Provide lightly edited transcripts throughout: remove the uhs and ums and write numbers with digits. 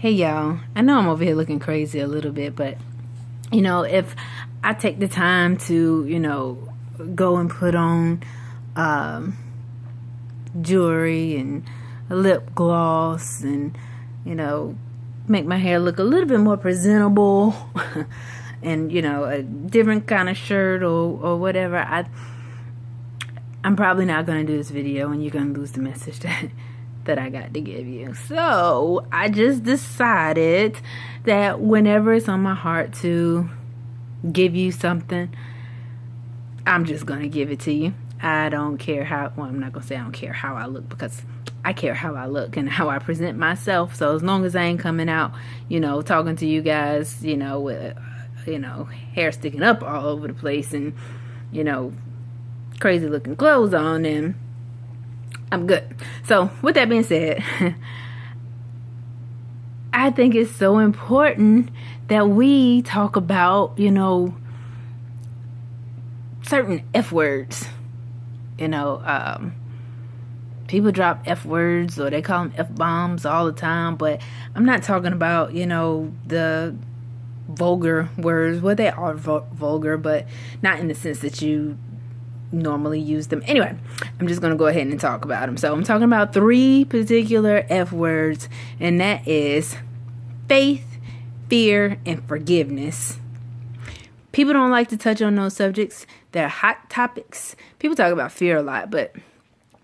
Hey y'all, I know I'm over here looking crazy a little bit, but if I take the time to, go and put on jewelry and a lip gloss and, make my hair look a little bit more presentable and, a different kind of shirt or whatever, I'm probably not going to do this video and you're going to lose the message that I got to give you. So I just decided that whenever it's on my heart to give you something, I'm just going to give it to you. I don't care I'm not going to say I don't care how I look, because I care how I look and how I present myself. So as long as I ain't coming out, talking to you guys, with, hair sticking up all over the place and, crazy looking clothes on, and I'm good. So with that being said, I think it's so important that we talk about, certain F words. People drop F words, or they call them F bombs all the time, but I'm not talking about, the vulgar words. Well, they are vulgar, but not in the sense that you normally use them. Anyway, I'm just going to go ahead and talk about them. So I'm talking about 3 particular F words, and that is faith, fear, and forgiveness. People don't like to touch on those subjects. They're hot topics. People talk about fear a lot, but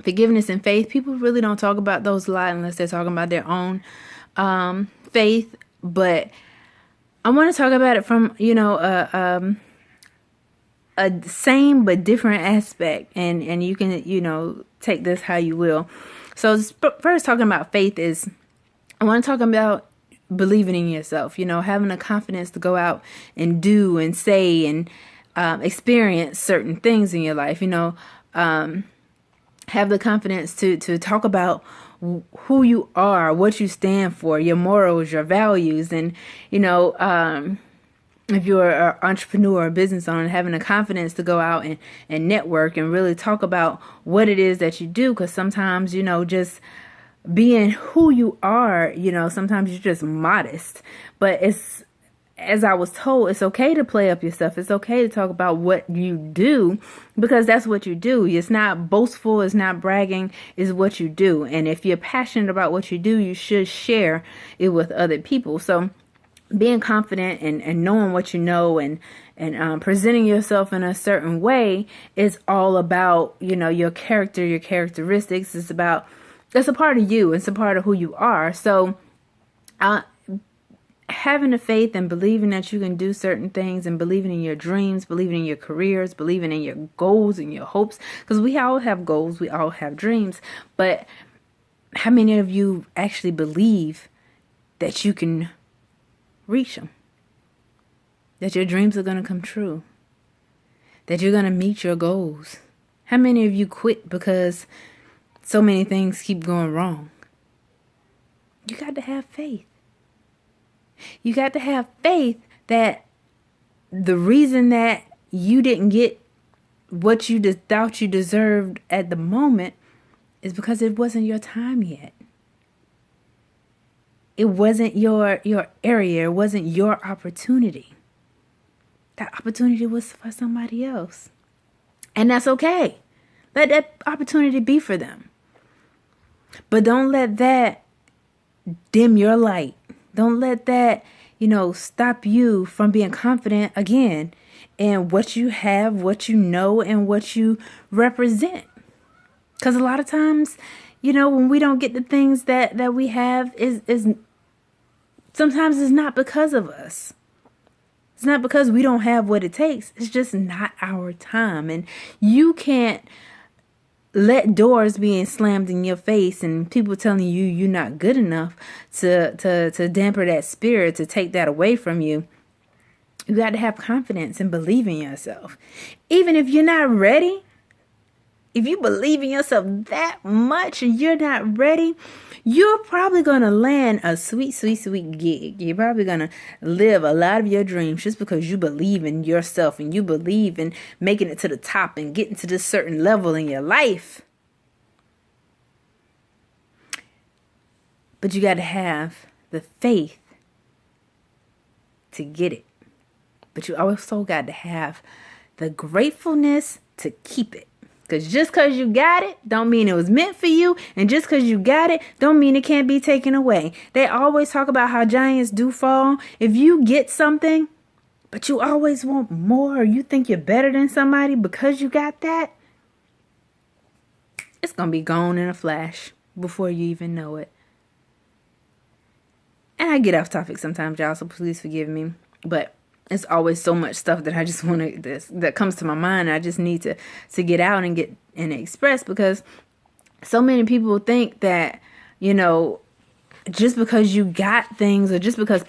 forgiveness and faith, people really don't talk about those a lot unless they're talking about their own faith. But I want to talk about it from, a same but different aspect, and you can take this how you will. So first, talking about faith, is I want to talk about believing in yourself, having the confidence to go out and do and say and experience certain things in your life, have the confidence to talk about who you are, what you stand for, your morals, your values, and if you're an entrepreneur or business owner, having the confidence to go out and network and really talk about what it is that you do. Because sometimes, just being who you are, sometimes you're just modest. But it's, as I was told, it's okay to play up your stuff. It's okay to talk about what you do, because that's what you do. It's not boastful. It's not bragging. It's what you do. And if you're passionate about what you do, you should share it with other people. So being confident and knowing what you know and presenting yourself in a certain way is all about, your character, your characteristics. It's a part of you. It's a part of who you are. So having the faith and believing that you can do certain things, and believing in your dreams, believing in your careers, believing in your goals and your hopes, because we all have goals, we all have dreams. But how many of you actually believe that you can reach them, that your dreams are going to come true, that you're going to meet your goals? How many of you quit because so many things keep going wrong? You got to have faith. You got to have faith that the reason that you didn't get what you thought you deserved at the moment is because it wasn't your time yet. It wasn't your area. It wasn't your opportunity. That opportunity was for somebody else. And that's okay. Let that opportunity be for them. But don't let that dim your light. Don't let that, stop you from being confident again in what you have, what you know, and what you represent. Because a lot of times, when we don't get the things that we have, is sometimes it's not because of us. It's not because we don't have what it takes. It's just not our time. And you can't let doors being slammed in your face and people telling you you're not good enough to damper that spirit, to take that away from you. You got to have confidence and believe in yourself. Even if you're not ready, if you believe in yourself that much and you're not ready, you're probably going to land a sweet, sweet, sweet gig. You're probably going to live a lot of your dreams just because you believe in yourself and you believe in making it to the top and getting to this certain level in your life. But you got to have the faith to get it. But you also got to have the gratefulness to keep it. Because just because you got it, don't mean it was meant for you. And just because you got it, don't mean it can't be taken away. They always talk about how giants do fall. If you get something, but you always want more, or you think you're better than somebody because you got that, it's going to be gone in a flash before you even know it. And I get off topic sometimes, y'all, so please forgive me. But it's always so much stuff that I just want to, that comes to my mind. And I just need to get out and get and express, because so many people think that, you know, just because you got things, or just because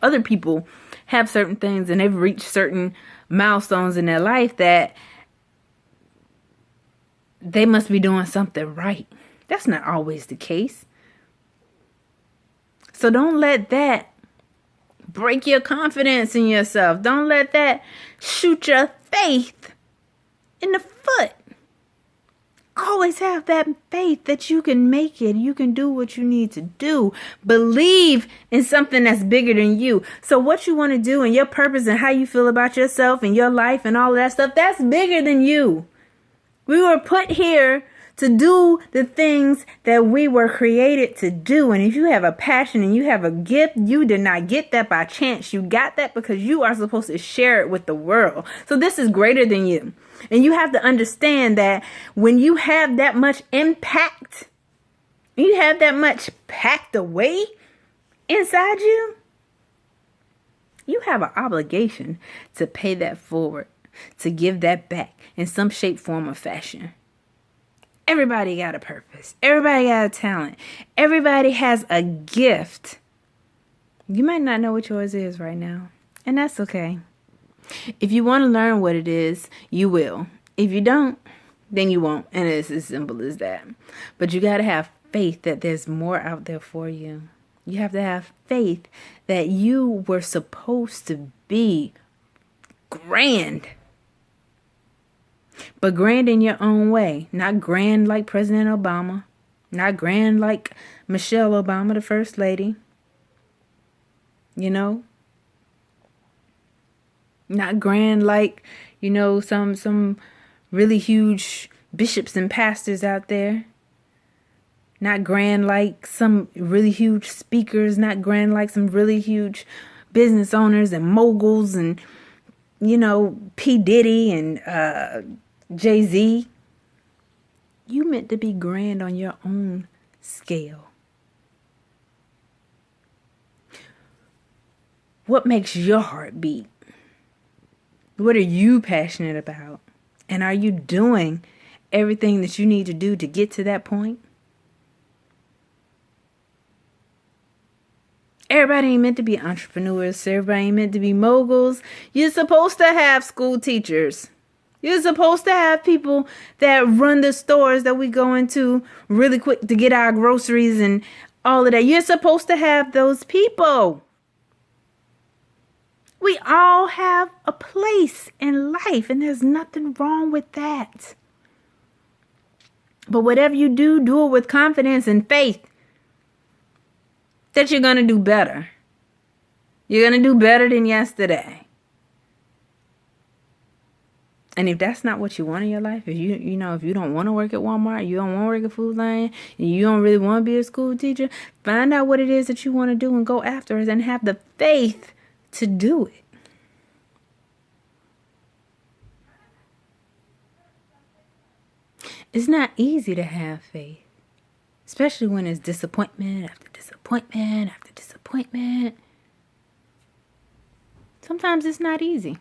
other people have certain things and they've reached certain milestones in their life, that they must be doing something right. That's not always the case. So don't let that break your confidence in yourself. Don't let that shoot your faith in the foot. Always have that faith that you can make it. You can do what you need to do. Believe in something that's bigger than you. So what you want to do and your purpose and how you feel about yourself and your life and all of that stuff, that's bigger than you. We were put here to do the things that we were created to do. And if you have a passion and you have a gift, you did not get that by chance. You got that because you are supposed to share it with the world. So this is greater than you. And you have to understand that when you have that much impact, you have that much packed away inside you, you have an obligation to pay that forward, to give that back in some shape, form, or fashion. Everybody got a purpose. Everybody got a talent. Everybody has a gift. You might not know what yours is right now, and that's okay. If you want to learn what it is, you will. If you don't, then you won't. And it's as simple as that. But you got to have faith that there's more out there for you. You have to have faith that you were supposed to be grand. But grand in your own way. Not grand like President Obama. Not grand like Michelle Obama, the First Lady. You know? Not grand like, you know, some really huge bishops and pastors out there. Not grand like some really huge speakers. Not grand like some really huge business owners and moguls and, you know, P. Diddy and Jay-Z. You meant to be grand on your own scale. What makes your heart beat? What are you passionate about? And are you doing everything that you need to do to get to that point? Everybody ain't meant to be entrepreneurs. Everybody ain't meant to be moguls. You're supposed to have school teachers. You're supposed to have people that run the stores that we go into really quick to get our groceries and all of that. You're supposed to have those people. We all have a place in life, and there's nothing wrong with that. But whatever you do, do it with confidence and faith that you're going to do better. You're going to do better than yesterday. And if that's not what you want in your life, if you don't want to work at Walmart, you don't want to work at Food Lion, and you don't really want to be a school teacher, find out what it is that you want to do and go after it and have the faith to do it. It's not easy to have faith, especially when it's disappointment after disappointment after disappointment. Sometimes it's not easy,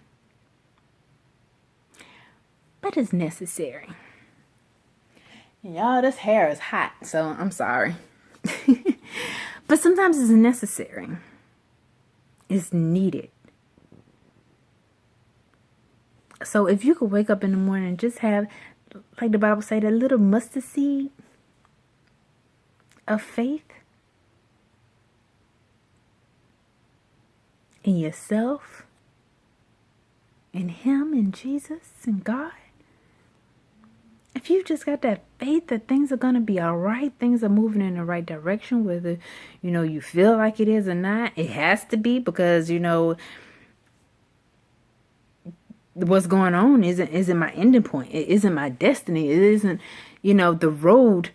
but it's necessary. And y'all, this hair is hot, so I'm sorry. But sometimes it's necessary. Is needed. So if you could wake up in the morning and just have, like the Bible say, that little mustard seed of faith in yourself, in Him, in Jesus, in God, if you just got that faith that things are going to be all right, things are moving in the right direction, whether, you feel like it is or not, it has to be, because, what's going on isn't my ending point. It isn't my destiny. It isn't, the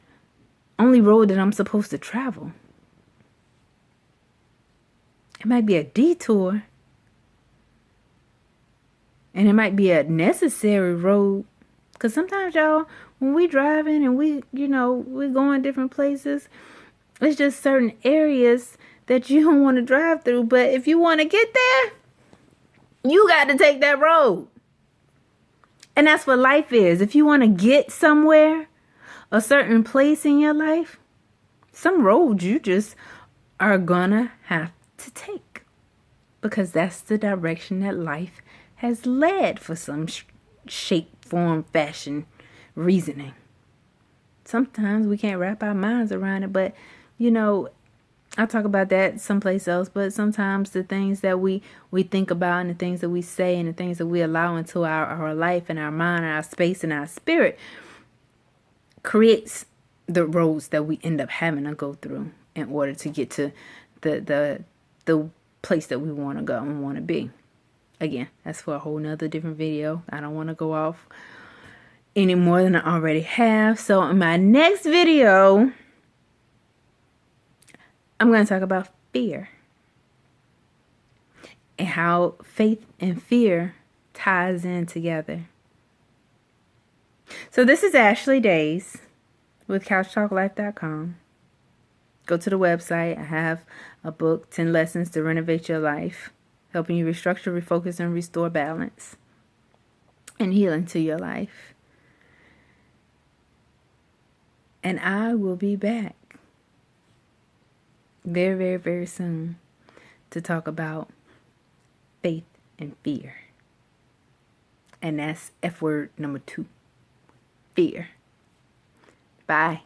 only road that I'm supposed to travel. It might be a detour, and it might be a necessary road. Because sometimes, y'all, when we driving and we going different places, it's just certain areas that you don't want to drive through. But if you want to get there, you got to take that road. And that's what life is. If you want to get somewhere, a certain place in your life, some road you just are gonna have to take, because that's the direction that life has led for some shape, form, fashion, reasoning. Sometimes we can't wrap our minds around it, but I'll talk about that someplace else. But sometimes the things that we think about, and the things that we say, and the things that we allow into our life and our mind and our space and our spirit creates the roads that we end up having to go through in order to get to the place that we want to go and want to be. Again, that's for a whole nother different video. I don't want to go off any more than I already have. So in my next video, I'm going to talk about fear and how faith and fear ties in together. So this is Ashley Days with CouchTalkLife.com. Go to the website. I have a book, 10 Lessons to Renovate Your Life, helping you restructure, refocus, and restore balance and healing to your life. And I will be back very, very, very soon to talk about faith and fear. And that's F word number 2, fear. Bye.